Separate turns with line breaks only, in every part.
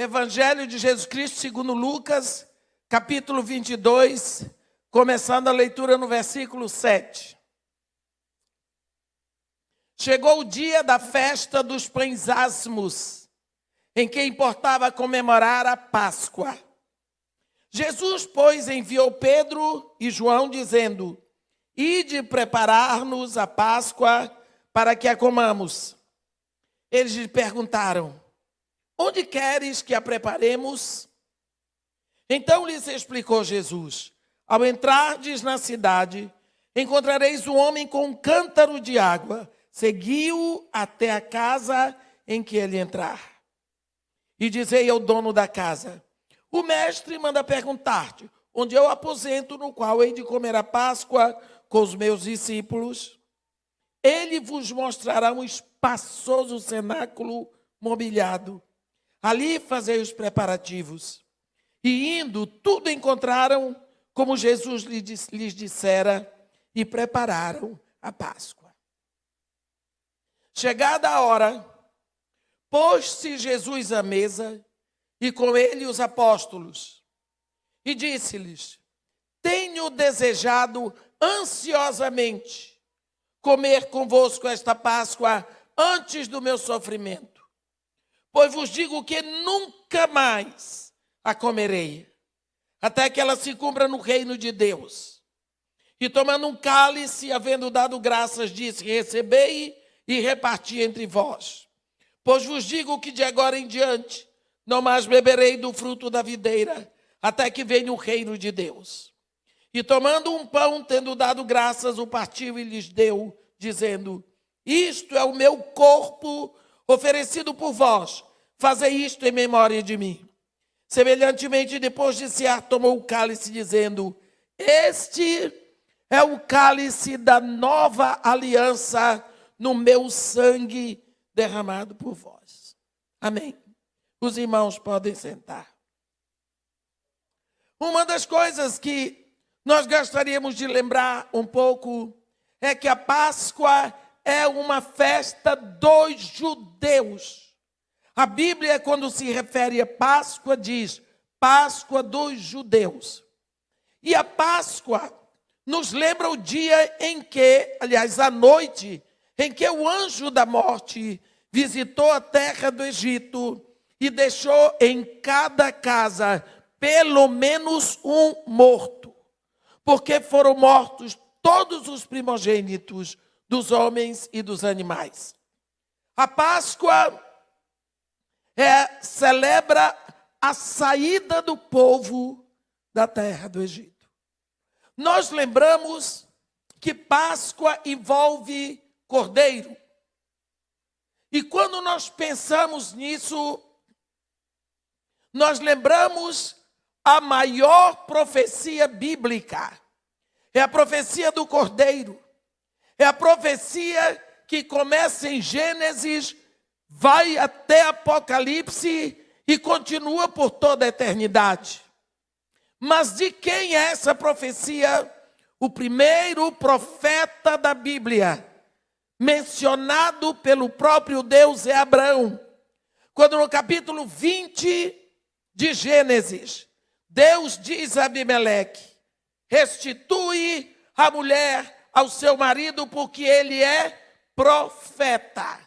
Evangelho de Jesus Cristo segundo Lucas, capítulo 22, começando a leitura no versículo 7. Chegou o dia da festa dos pães asmos, em que importava comemorar a Páscoa. Jesus, pois, enviou Pedro e João, dizendo: Ide preparar-nos a Páscoa para que a comamos. Eles lhe perguntaram: Onde queres que a preparemos? Então lhes explicou Jesus: Ao entrardes na cidade, encontrareis um homem com um cântaro de água. Segui-o até a casa em que ele entrar. E dizei ao dono da casa: O mestre manda perguntar-te onde é o aposento no qual hei de comer a Páscoa com os meus discípulos. Ele vos mostrará um espaçoso cenáculo mobiliado. Ali fazei os preparativos. E indo, tudo encontraram como Jesus lhes dissera e prepararam a Páscoa. Chegada a hora, pôs-se Jesus à mesa e com ele os apóstolos. E disse-lhes: Tenho desejado ansiosamente comer convosco esta Páscoa antes do meu sofrimento. Pois vos digo que nunca mais a comerei, até que ela se cumpra no reino de Deus. E tomando um cálice, havendo dado graças, disse: Recebei e reparti entre vós. Pois vos digo que de agora em diante não mais beberei do fruto da videira, até que venha o reino de Deus. E tomando um pão, tendo dado graças, o partiu e lhes deu, dizendo: Isto é o meu corpo oferecido por vós, fazei isto em memória de mim. Semelhantemente, depois de cear, tomou o cálice, dizendo: Este é o cálice da nova aliança no meu sangue derramado por vós. Amém. Os irmãos podem sentar. Uma das coisas que nós gostaríamos de lembrar um pouco é que a Páscoa é uma festa dos judeus. A Bíblia, quando se refere a Páscoa, diz Páscoa dos judeus. E a Páscoa nos lembra o dia em que, aliás, a noite, em que o anjo da morte visitou a terra do Egito e deixou em cada casa pelo menos um morto, porque foram mortos todos os primogênitos dos homens e dos animais. A Páscoa celebra a saída do povo da terra do Egito. Nós lembramos que Páscoa envolve cordeiro. E quando nós pensamos nisso, nós lembramos a maior profecia bíblica. É a profecia do cordeiro. É a profecia que começa em Gênesis, vai até Apocalipse e continua por toda a eternidade. Mas de quem é essa profecia? O primeiro profeta da Bíblia, mencionado pelo próprio Deus, é Abraão. Quando no capítulo 20 de Gênesis, Deus diz a Abimeleque: restitui a mulher ao seu marido, porque ele é profeta.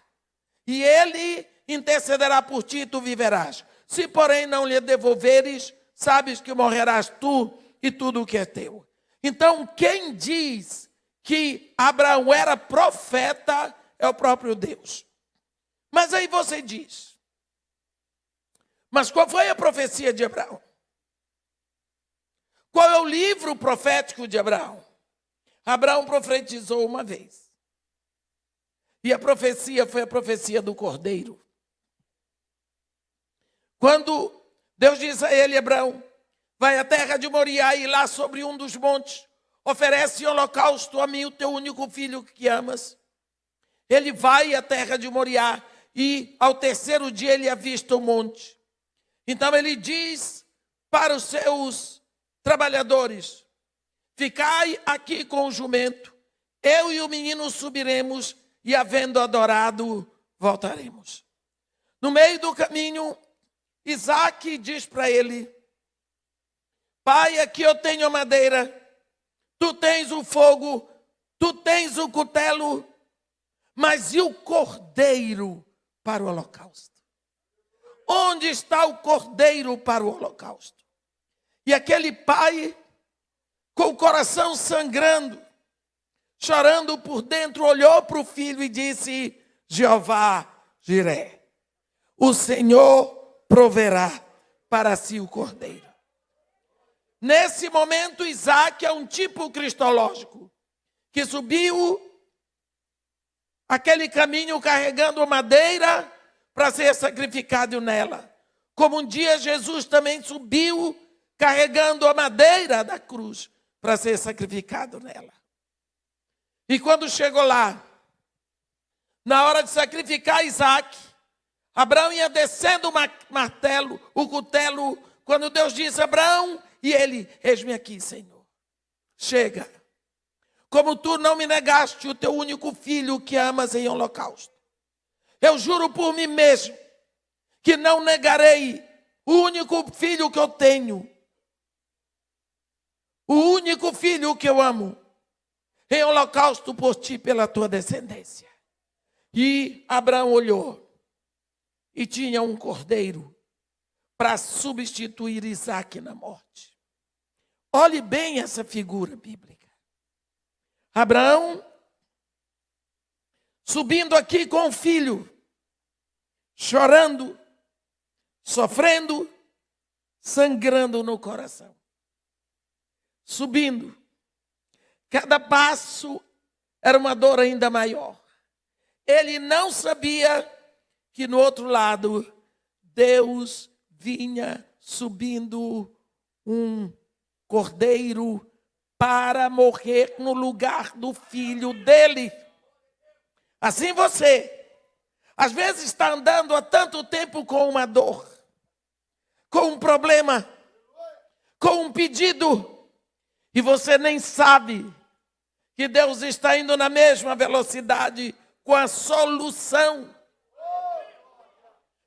E ele intercederá por ti e tu viverás. Se, porém, não lhe devolveres, sabes que morrerás tu e tudo o que é teu. Então, quem diz que Abraão era profeta é o próprio Deus. Mas aí você diz: mas qual foi a profecia de Abraão? Qual é o livro profético de Abraão? Abraão profetizou uma vez. E a profecia foi a profecia do cordeiro. Quando Deus diz a ele: Abraão, vai à terra de Moriá e lá sobre um dos montes oferece em holocausto a mim o teu único filho que amas. Ele vai à terra de Moriá e ao terceiro dia ele avista o monte. Então ele diz para os seus trabalhadores: ficai aqui com o jumento, eu e o menino subiremos e, havendo adorado, voltaremos. No meio do caminho, Isaac diz para ele: pai, aqui eu tenho a madeira, tu tens o fogo, tu tens o cutelo, mas e o cordeiro para o holocausto? Onde está o cordeiro para o holocausto? E aquele pai, com o coração sangrando, chorando por dentro, olhou para o filho e disse: Jeová Jiré, o Senhor proverá para si o cordeiro. Nesse momento, Isaac é um tipo cristológico, que subiu aquele caminho carregando a madeira para ser sacrificado nela. Como um dia Jesus também subiu carregando a madeira da cruz para ser sacrificado nela. E quando chegou lá, na hora de sacrificar Isaac, Abraão ia descendo o martelo, o cutelo, quando Deus disse: Abraão, e ele: eis-me aqui, Senhor. Chega. Como tu não me negaste o teu único filho que amas em holocausto, eu juro por mim mesmo que não negarei o único filho que eu tenho, o único filho que eu amo, em holocausto por ti, pela tua descendência. E Abraão olhou e tinha um cordeiro para substituir Isaac na morte. Olhe bem essa figura bíblica. Abraão subindo aqui com o filho, chorando, sofrendo, sangrando no coração. Subindo. Cada passo era uma dor ainda maior. Ele não sabia que no outro lado Deus vinha subindo um cordeiro para morrer no lugar do filho dele. Assim você, às vezes, está andando há tanto tempo com uma dor, com um problema, com um pedido, e você nem sabe que Deus está indo na mesma velocidade com a solução,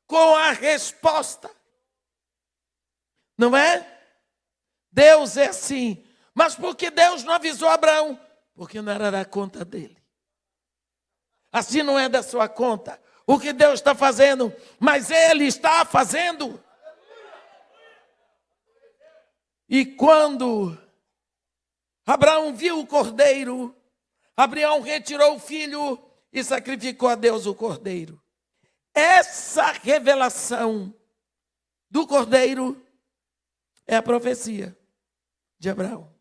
com a resposta. Não é? Deus é assim. Mas por que Deus não avisou Abraão? Porque não era da conta dele. Assim não é da sua conta o que Deus está fazendo, mas Ele está fazendo. E quando Abraão viu o cordeiro, Abraão retirou o filho e sacrificou a Deus o cordeiro. Essa revelação do cordeiro é a profecia de Abraão.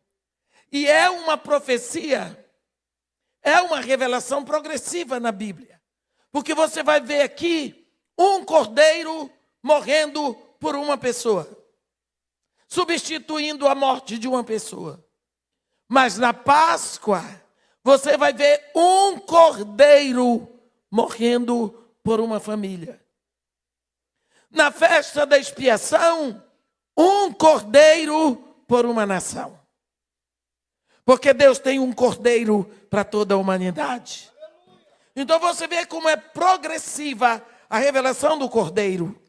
E é uma profecia, é uma revelação progressiva na Bíblia. Porque você vai ver aqui um cordeiro morrendo por uma pessoa, substituindo a morte de uma pessoa. Mas na Páscoa, você vai ver um cordeiro morrendo por uma família. Na festa da expiação, um cordeiro por uma nação. Porque Deus tem um cordeiro para toda a humanidade. Então você vê como é progressiva a revelação do cordeiro.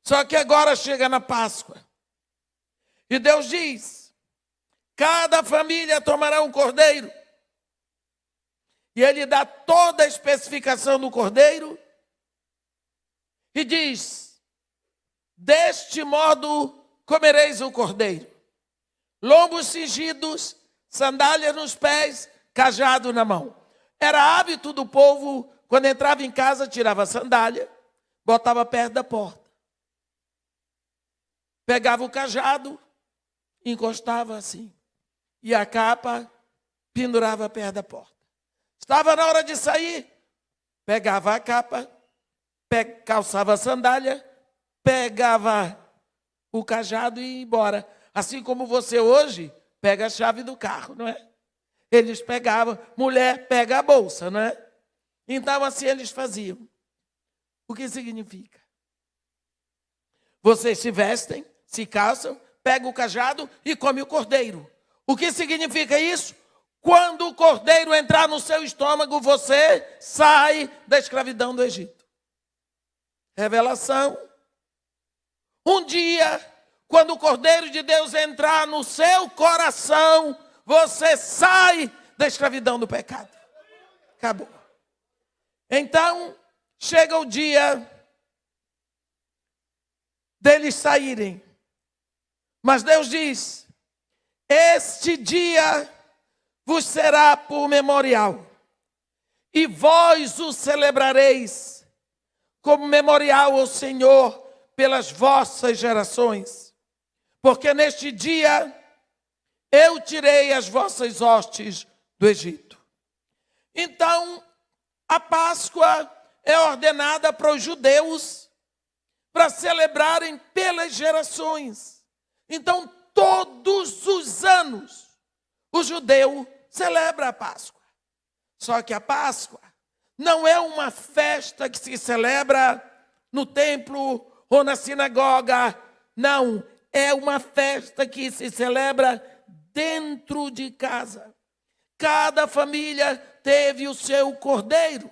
Só que agora chega na Páscoa. E Deus diz: cada família tomará um cordeiro. E Ele dá toda a especificação do cordeiro. E diz: deste modo comereis o cordeiro. Lombos cingidos, sandália nos pés, cajado na mão. Era hábito do povo, quando entrava em casa, tirava a sandália, botava perto da porta. Pegava o cajado, encostava assim. E a capa pendurava perto da porta. Estava na hora de sair, pegava a capa, calçava a sandália, pegava o cajado e ia embora. Assim como você hoje pega a chave do carro, não é? Eles pegavam, mulher pega a bolsa, não é? Então assim eles faziam. O que significa? Vocês se vestem, se calçam, pegam o cajado e comem o cordeiro. O que significa isso? Quando o cordeiro entrar no seu estômago, você sai da escravidão do Egito. Revelação Um dia, quando o Cordeiro de Deus entrar no seu coração, você sai da escravidão do pecado. Acabou. Então, chega o dia deles saírem. Mas Deus diz: este dia vos será por memorial, e vós o celebrareis como memorial ao Senhor pelas vossas gerações. Porque neste dia eu tirei as vossas hostes do Egito. Então, a Páscoa é ordenada para os judeus para celebrarem pelas gerações. Então, todos os anos, o judeu celebra a Páscoa. Só que a Páscoa não é uma festa que se celebra no templo ou na sinagoga. Não, é uma festa que se celebra dentro de casa. Cada família teve o seu cordeiro.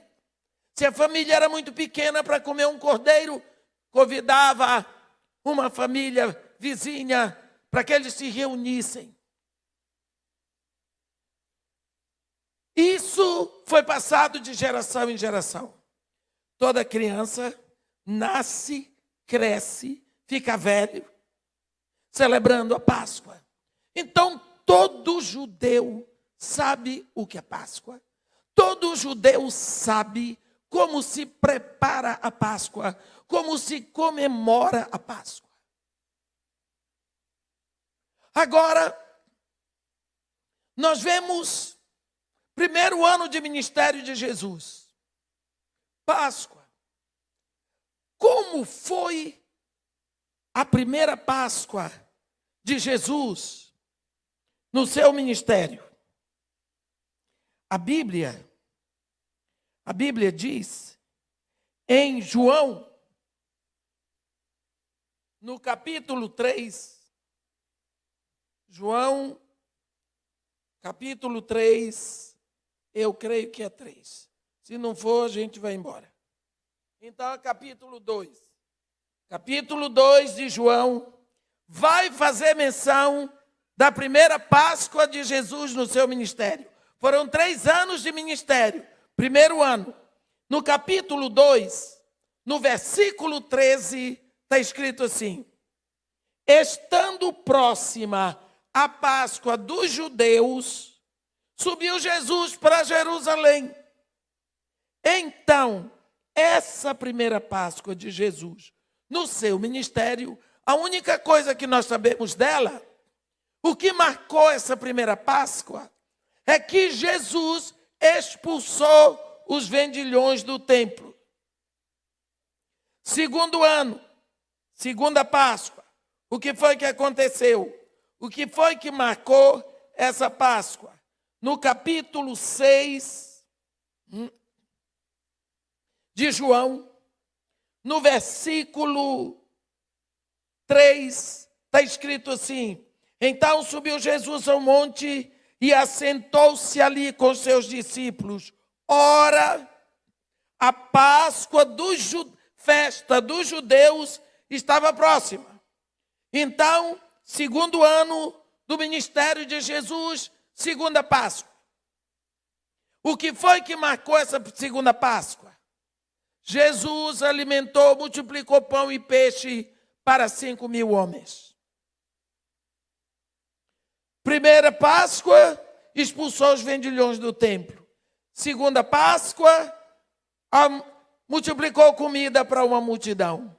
Se a família era muito pequena para comer um cordeiro, convidava uma família vizinha para que eles se reunissem. Isso foi passado de geração em geração. Toda criança nasce, cresce, fica velho, celebrando a Páscoa. Então, todo judeu sabe o que é Páscoa. Todo judeu sabe como se prepara a Páscoa, como se comemora a Páscoa. Agora, nós vemos primeiro ano de ministério de Jesus. Páscoa. Como foi a primeira Páscoa de Jesus no seu ministério? A Bíblia diz em João, no capítulo 3, João, capítulo 3, eu creio que é 3. Se não for, a gente vai embora. Então, é capítulo 2. Capítulo 2 de João vai fazer menção da primeira Páscoa de Jesus no seu ministério. Foram 3 anos de ministério. Primeiro ano. No capítulo 2, no versículo 13, está escrito assim: estando próxima a Páscoa dos judeus, subiu Jesus para Jerusalém. Então, essa primeira Páscoa de Jesus no seu ministério, a única coisa que nós sabemos dela, o que marcou essa primeira Páscoa, é que Jesus expulsou os vendilhões do templo. Segundo ano, segunda Páscoa, o que foi que aconteceu? O que foi que marcou essa Páscoa? No capítulo 6 de João, no versículo 3, está escrito assim: então subiu Jesus ao monte e assentou-se ali com seus discípulos. Ora, a Páscoa festa dos judeus estava próxima. Então, segundo ano do ministério de Jesus, segunda Páscoa. O que foi que marcou essa segunda Páscoa? Jesus alimentou, multiplicou pão e peixe para 5.000 homens. Primeira Páscoa, expulsou os vendilhões do templo. Segunda Páscoa, multiplicou comida para uma multidão.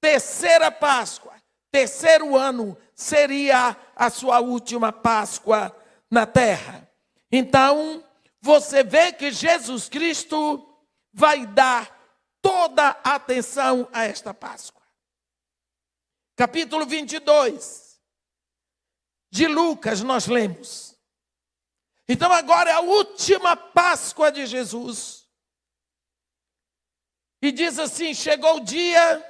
Terceira Páscoa, terceiro ano, seria a sua última Páscoa na terra. Então, você vê que Jesus Cristo vai dar toda a atenção a esta Páscoa. Capítulo 22 de Lucas nós lemos. Então agora é a última Páscoa de Jesus. E diz assim: chegou o dia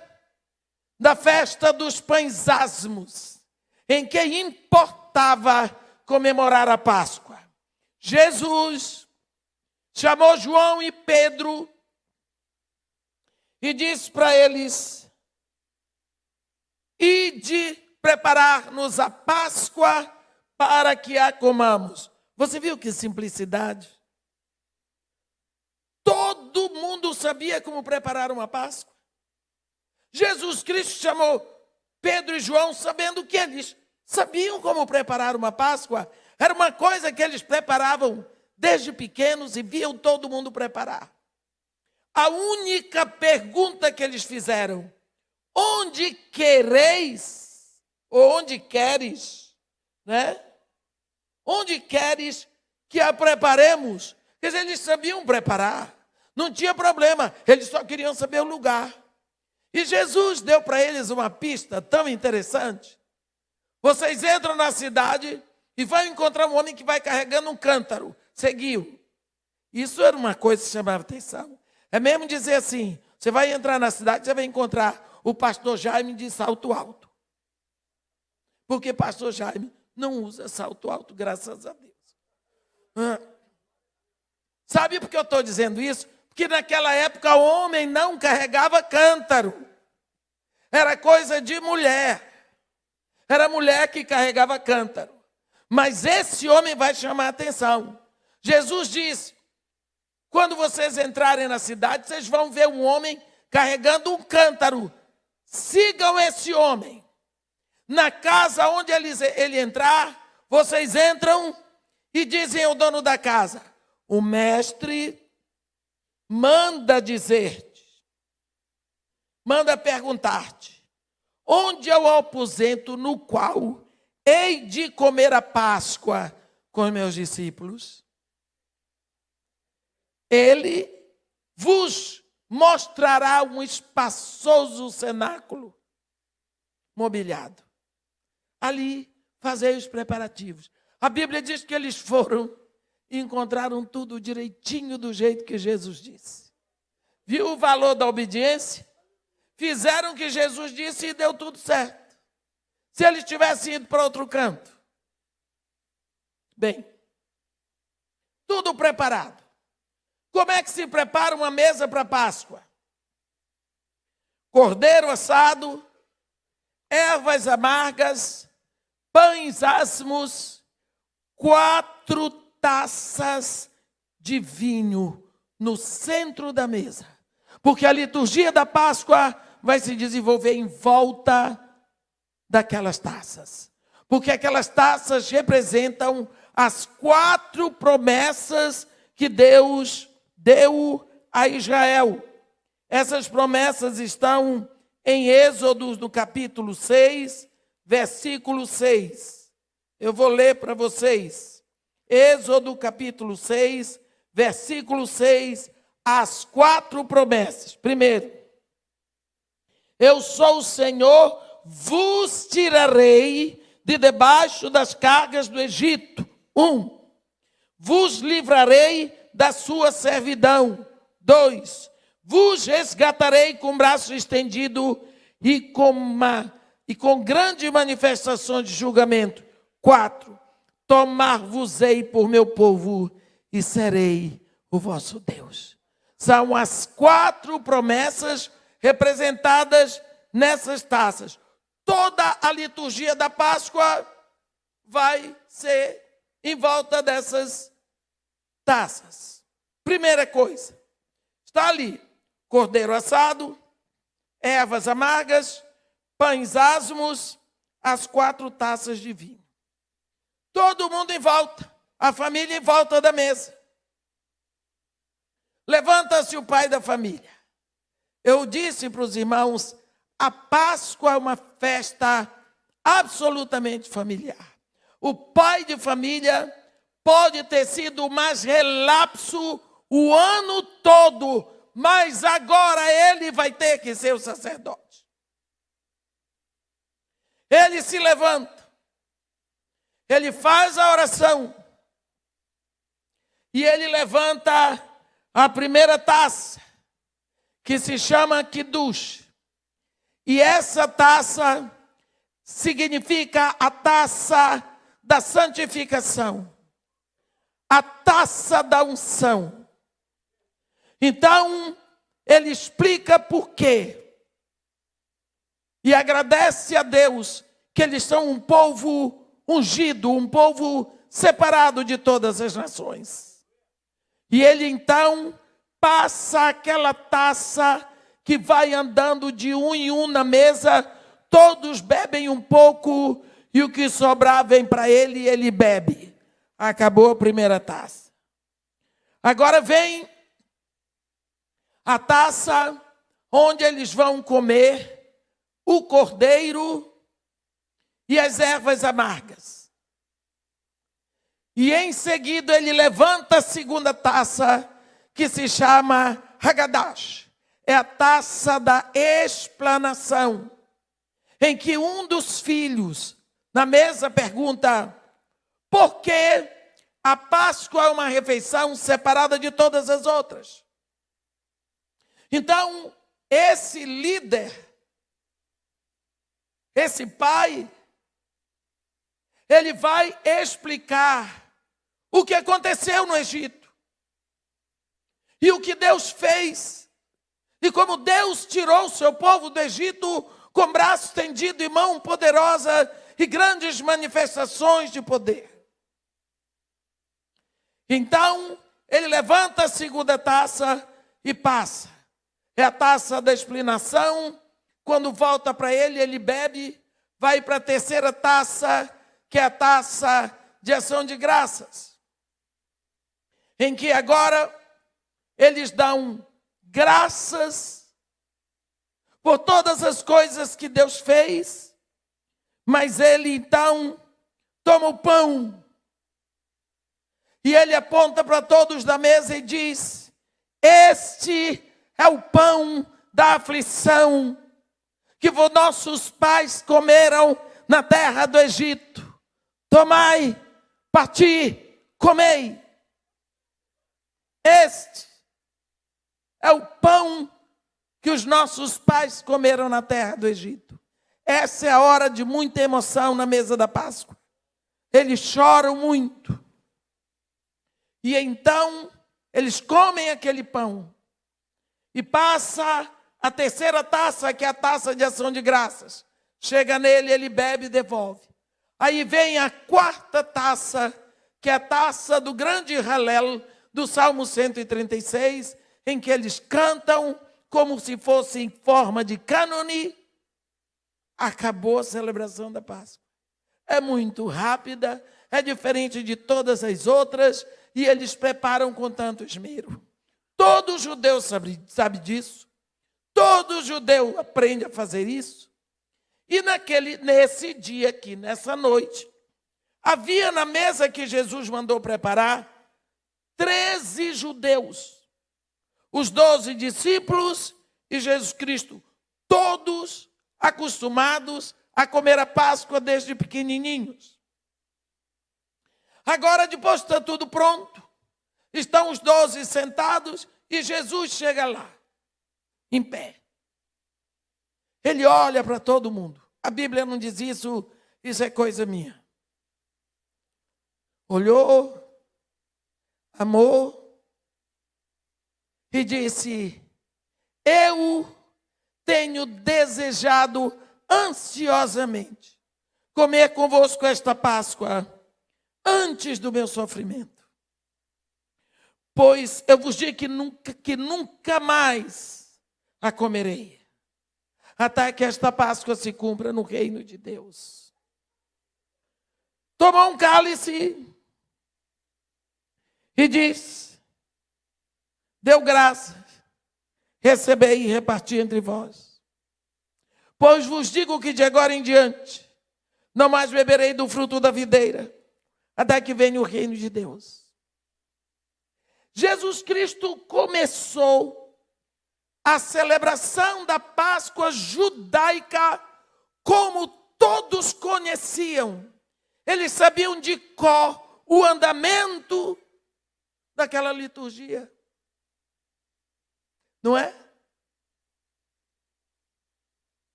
da festa dos pães asmos, em que importava comemorar a Páscoa. Jesus chamou João e Pedro e disse para eles: ide preparar-nos a Páscoa para que a comamos. Você viu que simplicidade? Todo mundo sabia como preparar uma Páscoa. Jesus Cristo chamou Pedro e João sabendo que eles sabiam como preparar uma Páscoa. Era uma coisa que eles preparavam desde pequenos e viam todo mundo preparar. A única pergunta que eles fizeram: onde quereis, ou onde queres, né? Onde queres que a preparemos? Quer dizer, eles sabiam preparar, não tinha problema, eles só queriam saber o lugar. E Jesus deu para eles uma pista tão interessante. Vocês entram na cidade e vão encontrar um homem que vai carregando um cântaro. Seguiu. Isso era uma coisa que chamava atenção. É mesmo dizer assim, você vai entrar na cidade, você vai encontrar o pastor Jaime de salto alto. Porque pastor Jaime não usa salto alto, graças a Deus. Sabe por que eu estou dizendo isso? Porque naquela época o homem não carregava cântaro. Era coisa de mulher. Era mulher que carregava cântaro. Mas esse homem vai chamar a atenção. Jesus disse: quando vocês entrarem na cidade, vocês vão ver um homem carregando um cântaro. Sigam esse homem. Na casa onde ele entrar, vocês entram e dizem ao dono da casa: o mestre manda dizer-te, manda perguntar-te, onde é o aposento no qual hei de comer a Páscoa com os meus discípulos? Ele vos mostrará um espaçoso cenáculo mobiliado. Ali fazei os preparativos. A Bíblia diz que eles foram e encontraram tudo direitinho do jeito que Jesus disse. Viu o valor da obediência? Fizeram o que Jesus disse e deu tudo certo. Se eles tivessem ido para outro canto. Bem, tudo preparado. Como é que se prepara uma mesa para Páscoa? Cordeiro assado, ervas amargas, pães asmos, 4 taças de vinho no centro da mesa. Porque a liturgia da Páscoa vai se desenvolver em volta daquelas taças. Porque aquelas taças representam as 4 promessas que Deus deu a Israel. Essas promessas estão em Êxodo, no capítulo 6, versículo 6. Eu vou ler para vocês. Êxodo, capítulo 6, versículo 6, as 4 promessas. Primeiro, eu sou o Senhor, vos tirarei de debaixo das cargas do Egito. 1. Vos livrarei da sua servidão. 2. Vos resgatarei com braço estendido e com grande manifestação de julgamento. 4. Tomar-vos-ei por meu povo e serei o vosso Deus. São as 4 promessas representadas nessas taças. Toda a liturgia da Páscoa vai ser em volta dessas taças. Primeira coisa, está ali: cordeiro assado, ervas amargas, pães asmos, as 4 taças de vinho. Todo mundo em volta, a família em volta da mesa. Levanta-se o pai da família. Eu disse para os irmãos, a Páscoa é uma festa absolutamente familiar. O pai de família pode ter sido mais relapso o ano todo, mas agora ele vai ter que ser o sacerdote. Ele se levanta, ele faz a oração e ele levanta a primeira taça, que se chama Kiddush. E essa taça significa a taça da santificação, a taça da unção. Então, ele explica por quê. e agradece a Deus que eles são um povo ungido, um povo separado de todas as nações. E ele então passa aquela taça que vai andando de um em um na mesa, todos bebem um pouco e o que sobrar vem para ele e ele bebe. Acabou a primeira taça. Agora vem a taça onde eles vão comer o cordeiro e as ervas amargas. E em seguida ele levanta a segunda taça, que se chama Hagadash. É a taça da explanação, em que um dos filhos na mesa pergunta: por que a Páscoa é uma refeição separada de todas as outras? Então, esse líder, esse pai, ele vai explicar o que aconteceu no Egito e o que Deus fez, e como Deus tirou o seu povo do Egito com braço estendido e mão poderosa e grandes manifestações de poder. Então, ele levanta a segunda taça e passa. É a taça da explanação. Quando volta para ele, ele bebe, vai para a terceira taça, que é a taça de ação de graças, em que agora eles dão graças por todas as coisas que Deus fez, mas ele então toma o pão e ele aponta para todos da mesa e diz: este é o pão da aflição que nossos pais comeram na terra do Egito. Tomai, parti, comei. Este é o pão que os nossos pais comeram na terra do Egito. Essa é a hora de muita emoção na mesa da Páscoa. Eles choram muito. E então, eles comem aquele pão. E passa a terceira taça, que é a taça de ação de graças. Chega nele, ele bebe e devolve. Aí vem a quarta taça, que é a taça do grande Halel, do Salmo 136, em que eles cantam como se fosse em forma de cânone. Acabou a celebração da Páscoa. É muito rápida, é diferente de todas as outras, e eles preparam com tanto esmero. Todo judeu sabe disso. Todo judeu aprende a fazer isso. E nesse dia aqui, nessa noite, havia na mesa que Jesus mandou preparar 13 judeus. Os 12 discípulos e Jesus Cristo, todos acostumados a comer a Páscoa desde pequenininhos. Agora, depois de estar tudo pronto, estão os 12 sentados e Jesus chega lá, em pé. Ele olha para todo mundo. A Bíblia não diz isso, isso é coisa minha. Olhou, amou e disse: eu tenho desejado ansiosamente comer convosco esta Páscoa antes do meu sofrimento. Pois eu vos digo que nunca mais a comerei, até que esta Páscoa se cumpra no reino de Deus. Tomou um cálice e diz: deu graças, recebei e reparti entre vós. Pois vos digo que de agora em diante não mais beberei do fruto da videira, até que venha o reino de Deus. Jesus Cristo começou a celebração da Páscoa judaica como todos conheciam. Eles sabiam de cor o andamento daquela liturgia. Não é?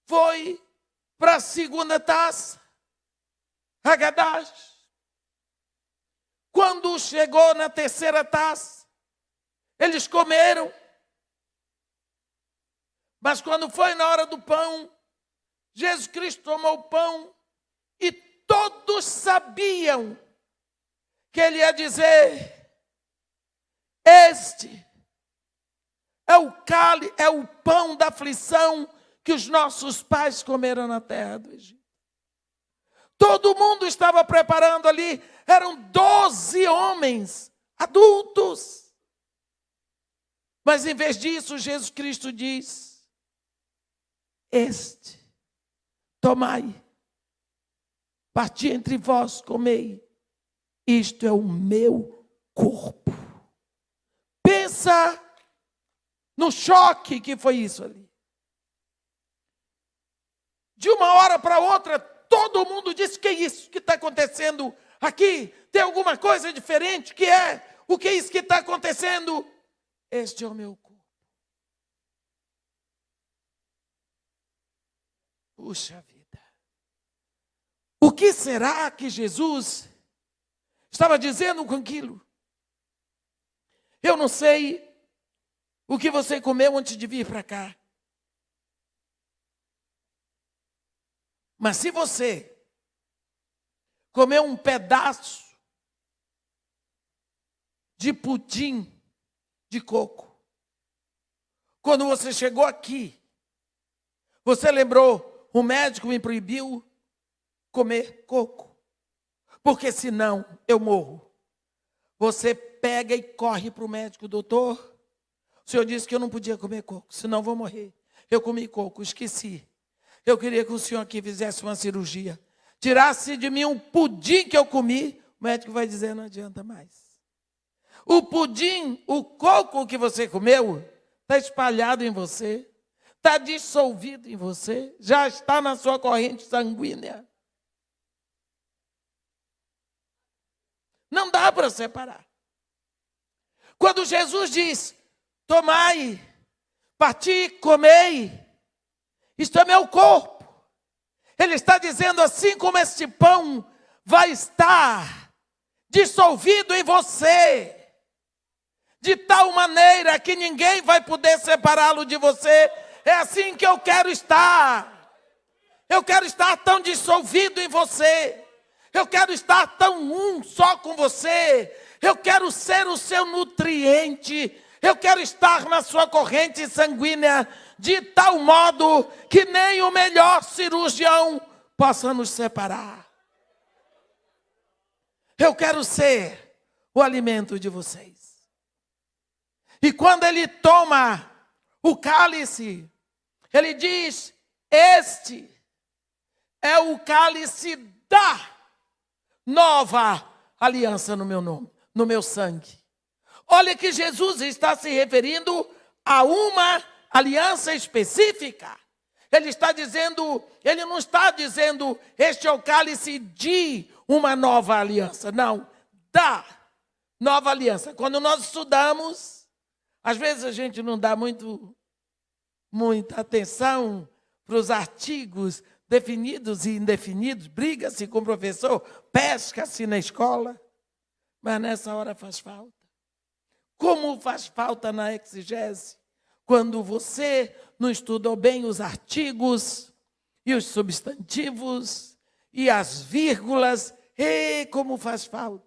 Foi para a segunda taça, Hagadash. Quando chegou na terceira taça, eles comeram. Mas quando foi na hora do pão, Jesus Cristo tomou o pão e todos sabiam que ele ia dizer: este é o cálice, é o pão da aflição que os nossos pais comeram na terra do Egito. Todo mundo estava preparando ali, eram 12 homens adultos. Mas em vez disso, Jesus Cristo diz: este, tomai, parti entre vós, comei, isto é o meu corpo. Pensa no choque que foi isso ali. De uma hora para outra, todo mundo disse: que é isso que está acontecendo aqui? Tem alguma coisa diferente? Que é? O que é isso que está acontecendo? Este é o meu corpo. Puxa vida. O que será que Jesus estava dizendo com aquilo? Eu não sei o que você comeu antes de vir para cá. Mas se você comeu um pedaço de pudim de coco, quando você chegou aqui, você lembrou: o médico me proibiu comer coco, porque senão eu morro. Você pega e corre para o médico: doutor, o senhor disse que eu não podia comer coco, senão eu vou morrer. Eu comi coco, esqueci. Eu queria que o senhor aqui fizesse uma cirurgia, tirasse de mim um pudim que eu comi. O médico vai dizer: não adianta mais. O pudim, o coco que você comeu, está espalhado em você, está dissolvido em você, já está na sua corrente sanguínea. Não dá para separar. Quando Jesus diz: tomai, parti, comei, isto é meu corpo, ele está dizendo: assim como este pão vai estar dissolvido em você, de tal maneira que ninguém vai poder separá-lo de você, é assim que eu quero estar. Eu quero estar tão dissolvido em você. Eu quero estar tão um só com você. Eu quero ser o seu nutriente. Eu quero estar na sua corrente sanguínea de tal modo que nem o melhor cirurgião possa nos separar. Eu quero ser o alimento de vocês. E quando ele toma o cálice, ele diz: este é o cálice da nova aliança no meu nome, no meu sangue. Olha que Jesus está se referindo a uma aliança específica. Ele está dizendo, ele não está dizendo: este é o cálice de uma nova aliança. Não, da nova aliança. Quando nós estudamos, às vezes a gente não dá muita atenção para os artigos definidos e indefinidos, briga-se com o professor, pesca-se na escola, mas nessa hora faz falta. Como faz falta na exegese, quando você não estudou bem os artigos e os substantivos e as vírgulas, e como faz falta.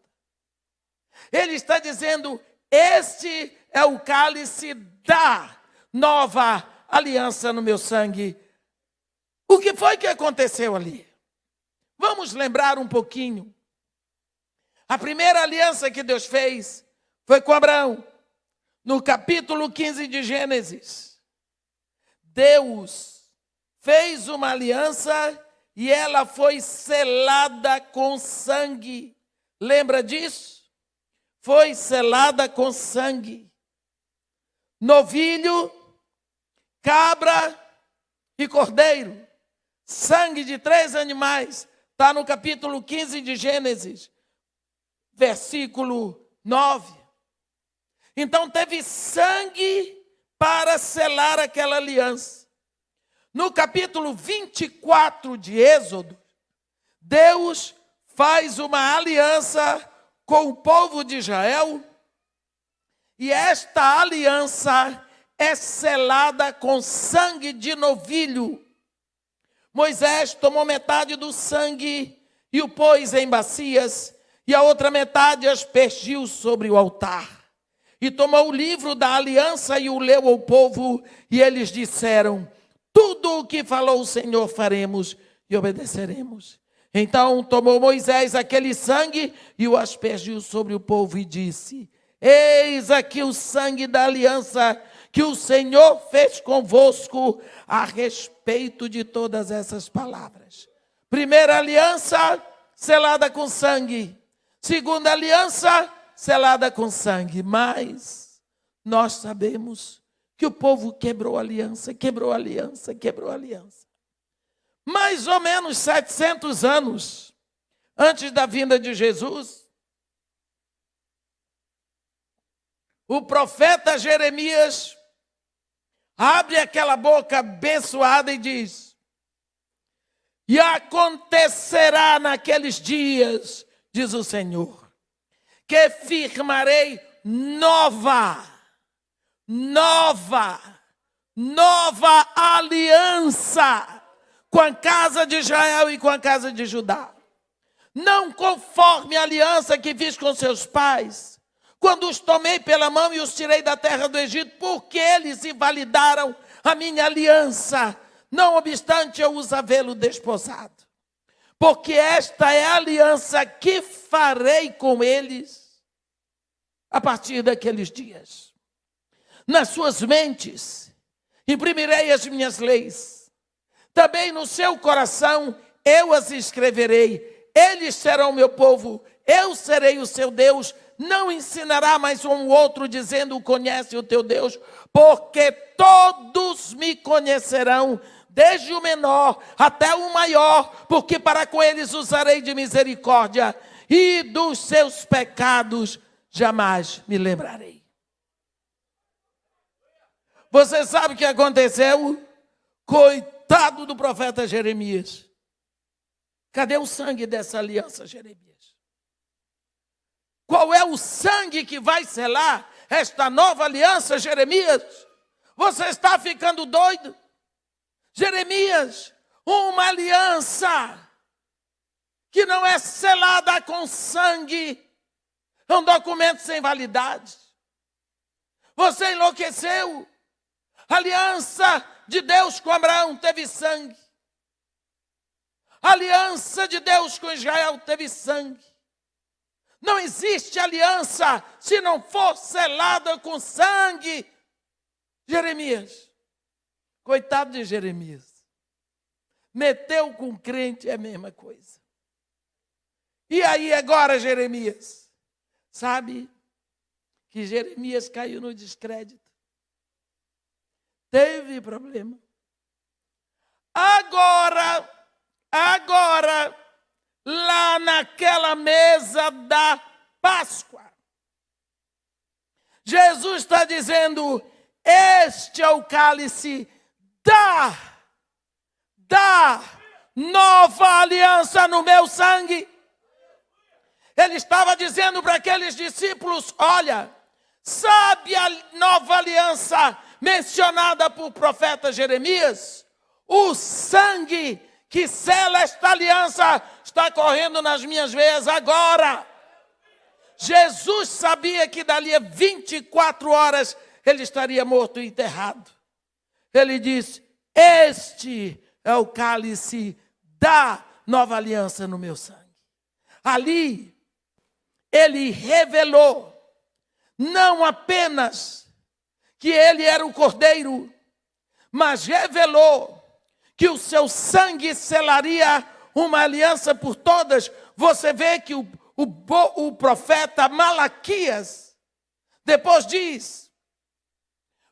Ele está dizendo: este é o cálice da nova aliança no meu sangue. O que foi que aconteceu ali? Vamos lembrar um pouquinho. A primeira aliança que Deus fez foi com Abraão. No capítulo 15 de Gênesis, Deus fez uma aliança e ela foi selada com sangue. Lembra disso? Foi selada com sangue. Novilho, cabra e cordeiro. Sangue de 3 animais. Está no capítulo 15 de Gênesis, versículo 9. Então teve sangue para selar aquela aliança. No capítulo 24 de Êxodo, Deus faz uma aliança com o povo de Israel, e esta aliança é selada com sangue de novilho. Moisés tomou metade do sangue e o pôs em bacias, e a outra metade aspergiu sobre o altar. E tomou o livro da aliança e o leu ao povo, e eles disseram: tudo o que falou o Senhor faremos e obedeceremos. Então tomou Moisés aquele sangue e o aspergiu sobre o povo e disse: eis aqui o sangue da aliança que o Senhor fez convosco a respeito de todas essas palavras. Primeira aliança, selada com sangue. Segunda aliança, selada com sangue. Mas nós sabemos que o povo quebrou a aliança, quebrou a aliança, quebrou a aliança. Mais ou menos 700 anos antes da vinda de Jesus, o profeta Jeremias abre aquela boca abençoada e diz: e acontecerá naqueles dias, diz o Senhor, que firmarei nova aliança com a casa de Israel e com a casa de Judá. Não conforme a aliança que fiz com seus pais, quando os tomei pela mão e os tirei da terra do Egito, porque eles invalidaram a minha aliança, não obstante eu os havê-lo desposado. Porque esta é a aliança que farei com eles a partir daqueles dias. Nas suas mentes imprimirei as minhas leis, também no seu coração eu as escreverei. Eles serão meu povo, eu serei o seu Deus. Não ensinará mais um outro dizendo: conhece o teu Deus, porque todos me conhecerão, desde o menor até o maior, porque para com eles usarei de misericórdia, e dos seus pecados jamais me lembrarei. Você sabe o que aconteceu? Coitado do profeta Jeremias. Cadê o sangue dessa aliança, Jeremias? Qual é o sangue que vai selar esta nova aliança, Jeremias? Você está ficando doido? Jeremias, uma aliança que não é selada com sangue, é um documento sem validade. Você enlouqueceu. A aliança de Deus com Abraão teve sangue. A aliança de Deus com Israel teve sangue. Não existe aliança se não for selada com sangue. Jeremias, coitado de Jeremias, meteu com crente é a mesma coisa. E aí agora, Jeremias, sabe que Jeremias caiu no descrédito. Teve problema. Agora, lá naquela mesa da Páscoa, Jesus está dizendo: este é o cálice da nova aliança no meu sangue. Ele estava dizendo para aqueles discípulos: olha, sabe a nova aliança mencionada por profeta Jeremias? O sangue que sela esta aliança está correndo nas minhas veias agora. Jesus sabia que dali a 24 horas ele estaria morto e enterrado. Ele disse: este é o cálice da nova aliança no meu sangue. Ali, ele revelou não apenas que ele era o Cordeiro, mas revelou que o seu sangue selaria uma aliança por todas. Você vê que o profeta Malaquias depois diz: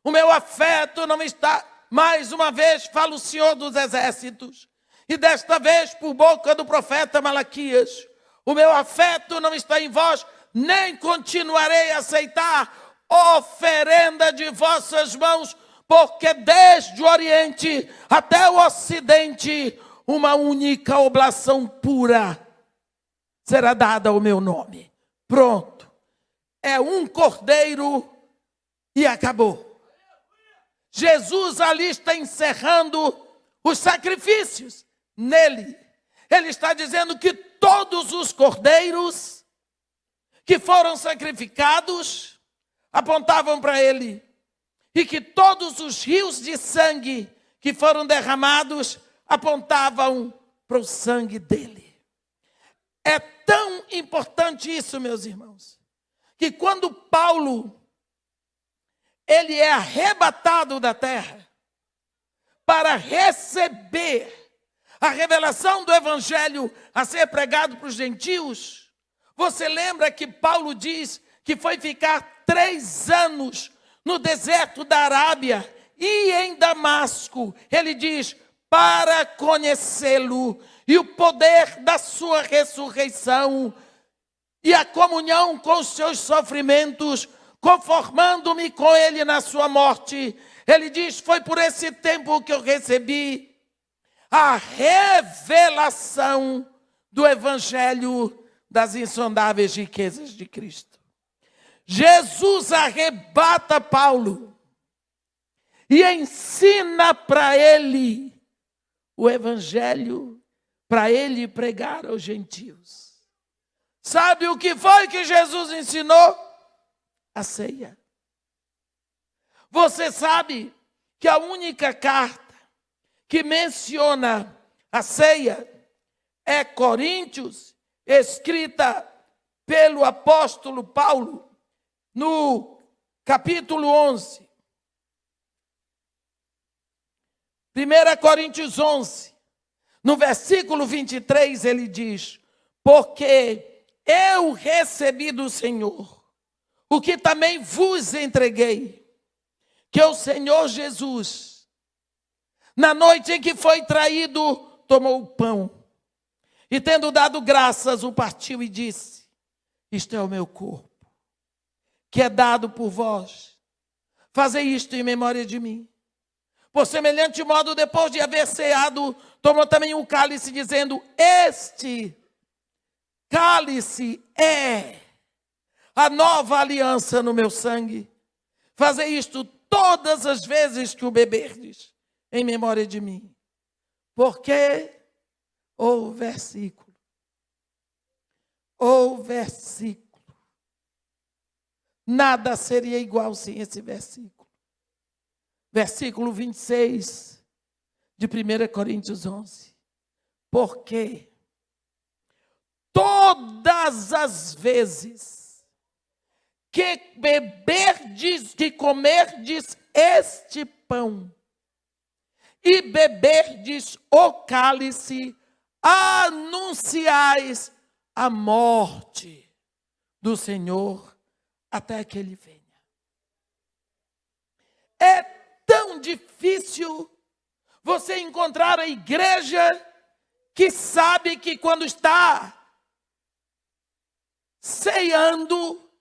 o meu afeto não está, mais uma vez fala o Senhor dos Exércitos, e desta vez por boca do profeta Malaquias: o meu afeto não está em vós, nem continuarei a aceitar oferenda de vossas mãos, porque desde o Oriente até o Ocidente, uma única oblação pura será dada ao meu nome. Pronto. É um cordeiro e acabou. Jesus ali está encerrando os sacrifícios. nele. Ele está dizendo que todos os cordeiros que foram sacrificados apontavam para ele. E que todos os rios de sangue que foram derramados apontavam para o sangue dele. É tão importante isso, meus irmãos, que quando Paulo, ele é arrebatado da terra para receber a revelação do evangelho a ser pregado para os gentios, você lembra que Paulo diz que foi ficar 3 anos no deserto da Arábia e em Damasco, ele diz, para conhecê-lo e o poder da sua ressurreição e a comunhão com os seus sofrimentos, conformando-me com ele na sua morte. Ele diz, foi por esse tempo que eu recebi a revelação do evangelho das insondáveis riquezas de Cristo. Jesus arrebata Paulo e ensina para ele o evangelho, para ele pregar aos gentios. Sabe o que foi que Jesus ensinou? A ceia. Você sabe que a única carta que menciona a ceia é Coríntios, escrita pelo apóstolo Paulo, no capítulo 11. 1 Coríntios 11, no versículo 23, ele diz, porque eu recebi do Senhor o que também vos entreguei, que o Senhor Jesus, na noite em que foi traído, tomou o pão, e tendo dado graças, o partiu e disse, isto é o meu corpo, que é dado por vós, fazei isto em memória de mim. Por semelhante modo, depois de haver ceado, tomou também um cálice, dizendo, este cálice é a nova aliança no meu sangue. Fazei isto todas as vezes que o beberdes, em memória de mim. Porque o versículo, nada seria igual sem esse versículo. Versículo 26 de 1 Coríntios 11. Porque todas as vezes que beberdes, que comerdes este pão e beberdes o cálice, anunciais a morte do Senhor até que ele venha. É tão difícil você encontrar a igreja que sabe que quando está ceando,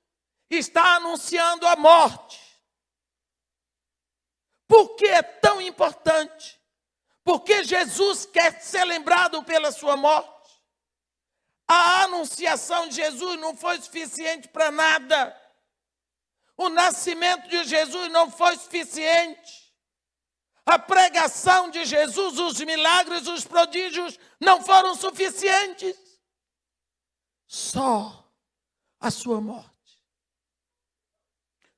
está anunciando a morte. Por que é tão importante? Porque Jesus quer ser lembrado pela sua morte. A anunciação de Jesus não foi suficiente para nada. O nascimento de Jesus não foi suficiente. A pregação de Jesus, os milagres, os prodígios não foram suficientes. Só a sua morte.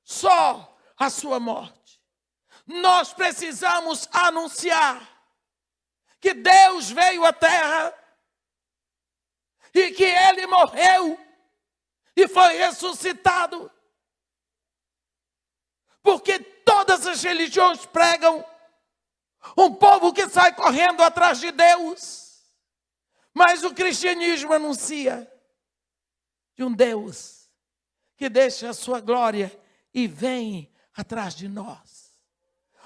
Só a sua morte. Nós precisamos anunciar que Deus veio à terra e que Ele morreu e foi ressuscitado. Porque todas as religiões pregam um povo que sai correndo atrás de Deus. Mas o cristianismo anuncia de um Deus que deixa a sua glória e vem atrás de nós.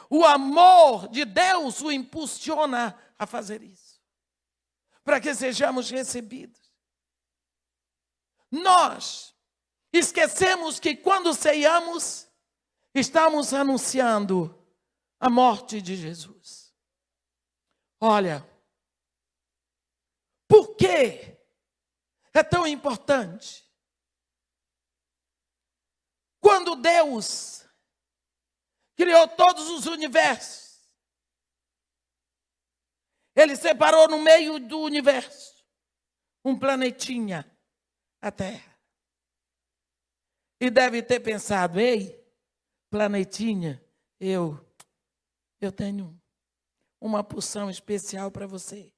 O amor de Deus o impulsiona a fazer isso, para que sejamos recebidos. Nós esquecemos que quando ceiamos, estamos anunciando a morte de Jesus. Olha, por que é tão importante? Quando Deus criou todos os universos, Ele separou no meio do universo um planetinha, a Terra. E deve ter pensado, ei, planetinha, eu tenho uma porção especial para você.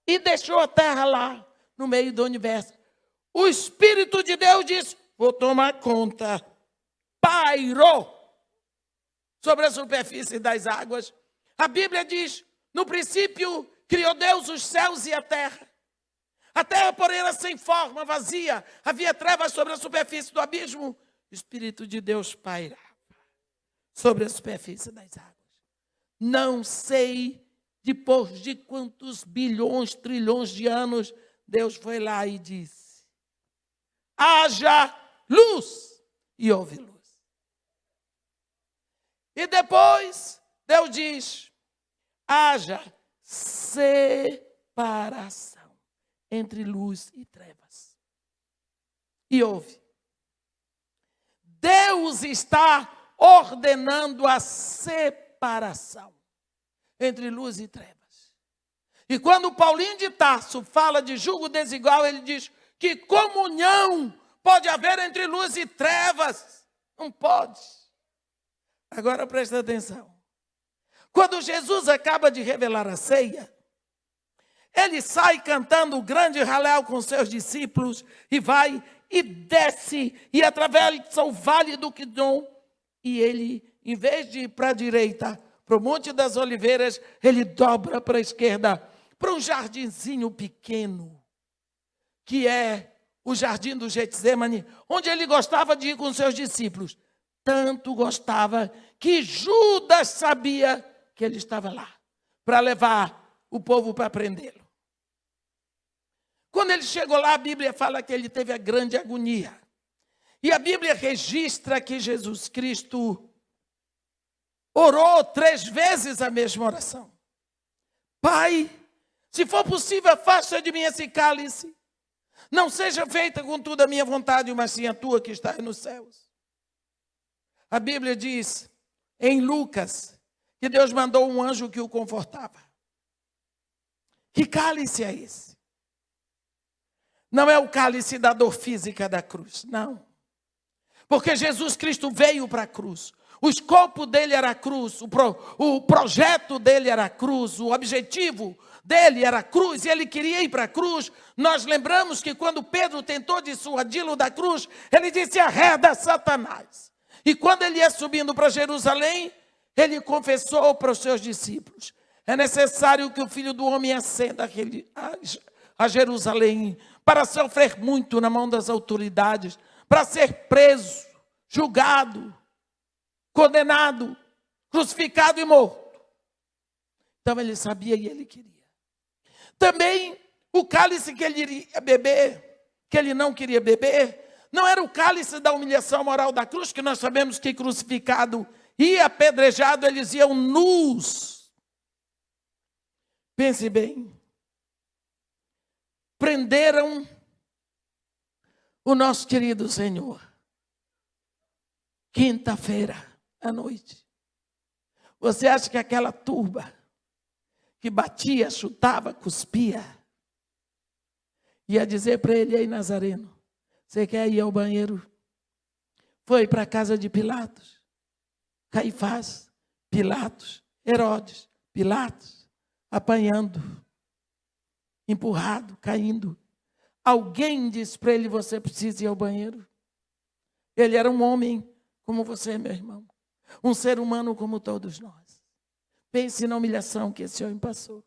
E deixou a Terra lá, no meio do universo. O Espírito de Deus disse, vou tomar conta. Pairou sobre a superfície das águas. A Bíblia diz, no princípio, criou Deus os céus e a terra. A terra, porém, era sem forma, vazia. Havia trevas sobre a superfície do abismo. O Espírito de Deus pairava sobre a superfície das águas. Não sei depois de quantos bilhões, trilhões de anos, Deus foi lá e disse, haja luz, e houve luz. E depois, Deus diz, haja separação entre luz e trevas. E houve. Deus está ordenando a separação entre luz e trevas. E quando Paulinho de Tarso fala de jugo desigual, ele diz que comunhão pode haver entre luz e trevas. Não pode. Agora presta atenção. Quando Jesus acaba de revelar a ceia, ele sai cantando o grande ralé com seus discípulos e vai e desce e atravessa o vale do Quidom. E ele, em vez de ir para a direita, para o Monte das Oliveiras, ele dobra para a esquerda, para um jardinzinho pequeno, que é o jardim do Getsemane, onde ele gostava de ir com seus discípulos. Tanto gostava que Judas sabia que ele estava lá, para levar o povo para prendê-lo. Quando ele chegou lá, a Bíblia fala que ele teve a grande agonia. E a Bíblia registra que Jesus Cristo orou 3 vezes a mesma oração. Pai, se for possível, afasta de mim esse cálice. Não seja feita contudo a minha vontade, mas sim a tua que está nos céus. A Bíblia diz, em Lucas, que Deus mandou um anjo que o confortava. Que cálice é esse? Não é o cálice da dor física da cruz, não. Porque Jesus Cristo veio para a cruz. O escopo dele era a cruz, o projeto dele era a cruz, o objetivo dele era a cruz, e ele queria ir para a cruz. Nós lembramos que quando Pedro tentou dissuadi-lo da cruz, ele disse, arreda Satanás. E quando ele ia subindo para Jerusalém, ele confessou para os seus discípulos, é necessário que o Filho do Homem ascenda a Jerusalém, para sofrer muito na mão das autoridades, para ser preso, julgado, condenado, crucificado e morto. Então ele sabia e ele queria. Também o cálice que ele iria beber, que ele não queria beber, não era o cálice da humilhação moral da cruz, que nós sabemos que crucificado e apedrejado eles iam nus. Pense bem. Prenderam o nosso querido Senhor. Quinta-feira à noite. Você acha que aquela turba que batia, chutava, cuspia, ia dizer para ele, ei Nazareno, você quer ir ao banheiro? Foi para a casa de Pilatos, Caifás, Pilatos, Herodes, Pilatos, apanhando, empurrado, caindo. Alguém disse para ele, você precisa ir ao banheiro? Ele era um homem como você, meu irmão. Um ser humano como todos nós. Pense na humilhação que esse homem passou.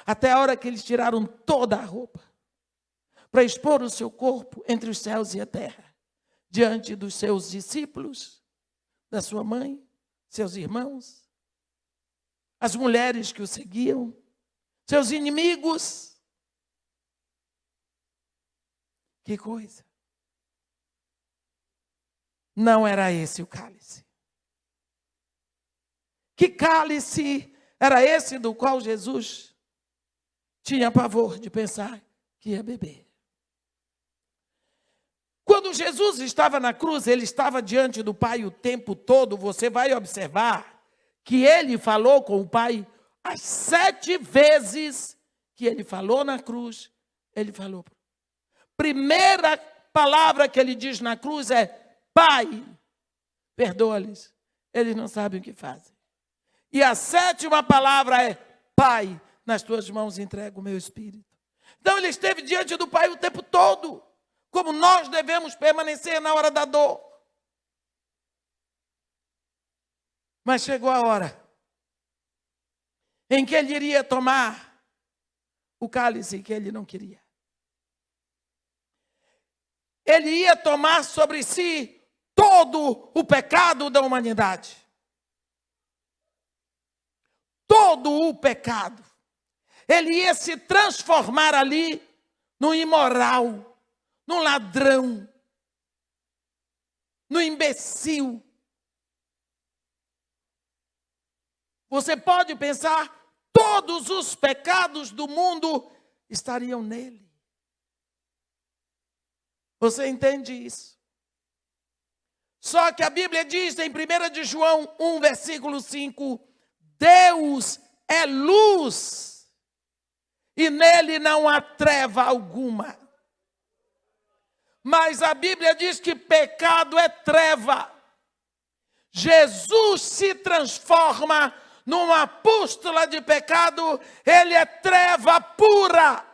Até a hora que eles tiraram toda a roupa para expor o seu corpo entre os céus e a terra, diante dos seus discípulos, da sua mãe, seus irmãos, as mulheres que o seguiam, seus inimigos. Que coisa. Não era esse o cálice. Que cálice era esse do qual Jesus tinha pavor de pensar que ia beber? Quando Jesus estava na cruz, ele estava diante do Pai o tempo todo. Você vai observar que ele falou com o Pai As 7 vezes que ele falou na cruz, ele falou. Primeira palavra que ele diz na cruz é: Pai, perdoa-lhes, eles não sabem o que fazem. E a 7ª palavra é: Pai, nas tuas mãos entrego o meu espírito. Então ele esteve diante do Pai o tempo todo, como nós devemos permanecer na hora da dor. Mas chegou a hora em que ele iria tomar o cálice que ele não queria. Ele ia tomar sobre si todo o pecado da humanidade. Todo o pecado. Ele ia se transformar ali no imoral, no ladrão, no imbecil. Você pode pensar, todos os pecados do mundo estariam nele. Você entende isso? Só que a Bíblia diz em 1 de João 1, versículo 5, Deus é luz e nele não há treva alguma. Mas a Bíblia diz que pecado é treva. Jesus se transforma numa pústula de pecado, ele é treva pura.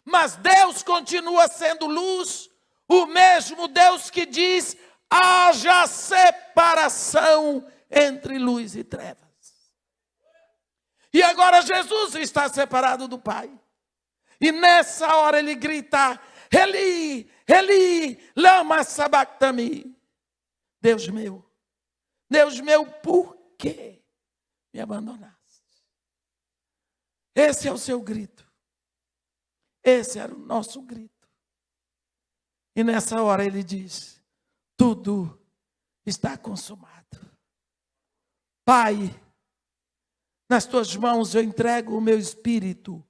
Mas Deus continua sendo luz, o mesmo Deus que diz: haja separação entre luz e trevas. E agora Jesus está separado do Pai. E nessa hora ele grita: Eli, Eli, lama sabachthani. Deus meu, por que me abandonaste? Esse é o seu grito. Esse era o nosso grito. E nessa hora ele diz: tudo está consumado. Pai, nas tuas mãos eu entrego o meu espírito.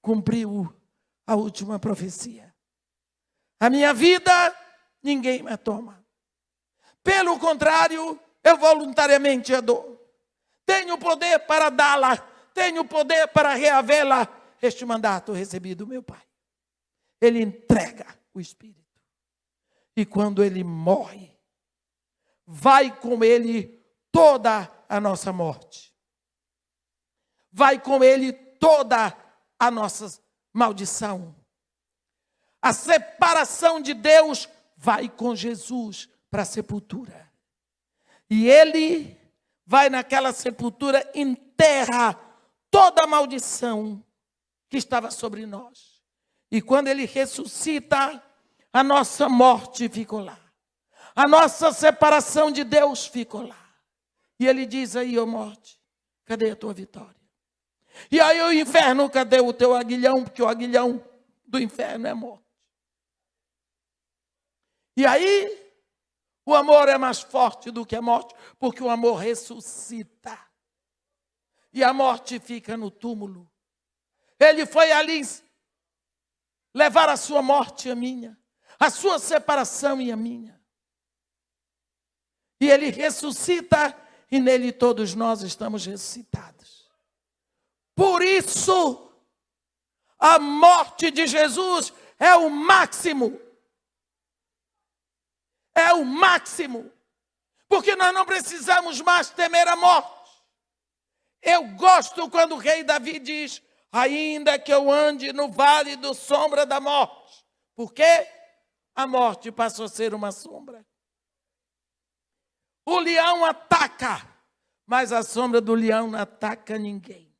Cumpriu a última profecia. A minha vida ninguém me toma. Pelo contrário, eu voluntariamente a dou. Tenho poder para dá-la, tenho poder para reavê-la. Este mandato eu recebi do meu Pai. Ele entrega o Espírito. E quando ele morre, vai com ele toda a nossa morte. Vai com ele toda a nossa maldição. A separação de Deus vai com Jesus para a sepultura. E ele vai naquela sepultura, enterra toda a maldição que estava sobre nós. E quando ele ressuscita, a nossa morte ficou lá. A nossa separação de Deus ficou lá. E ele diz aí, ó morte, cadê a tua vitória? E aí o inferno, cadê o teu aguilhão? Porque o aguilhão do inferno é a morte. E aí, o amor é mais forte do que a morte, porque o amor ressuscita. E a morte fica no túmulo. Ele foi ali levar a sua morte e a minha, a sua separação e a minha. E ele ressuscita e nele todos nós estamos ressuscitados. Por isso, a morte de Jesus é o máximo. É o máximo. Porque nós não precisamos mais temer a morte. Eu gosto quando o rei Davi diz: ainda que eu ande no vale da sombra da morte. Por quê? A morte passou a ser uma sombra. O leão ataca, mas a sombra do leão não ataca ninguém.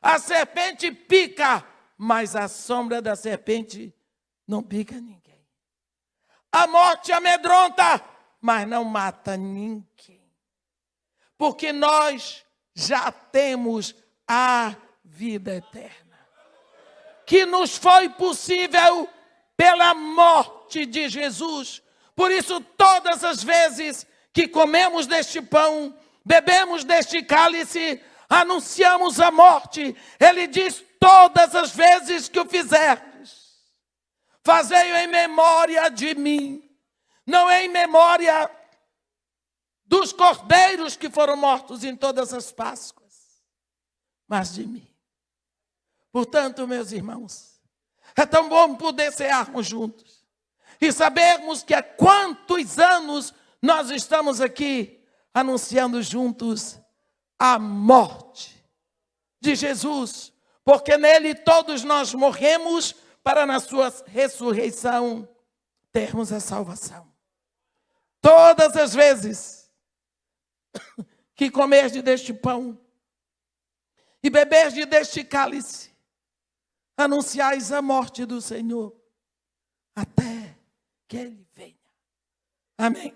A serpente pica, mas a sombra da serpente não pica ninguém. A morte amedronta, mas não mata ninguém. Porque nós já temos a vida eterna, que nos foi possível pela morte de Jesus. Por isso, todas as vezes que comemos deste pão, bebemos deste cálice, anunciamos a morte. Ele diz: todas as vezes que o fizerdes, fazei-o em memória de mim. Não é em memória do dos cordeiros que foram mortos em todas as Páscoas, mas de mim. Portanto, meus irmãos, é tão bom poder cearmos juntos e sabermos que há quantos anos nós estamos aqui anunciando juntos a morte de Jesus, porque nele todos nós morremos para na sua ressurreição termos a salvação. Todas as vezes que comerdes deste pão e beberdes deste cálice, anunciais a morte do Senhor até que Ele venha. Amém.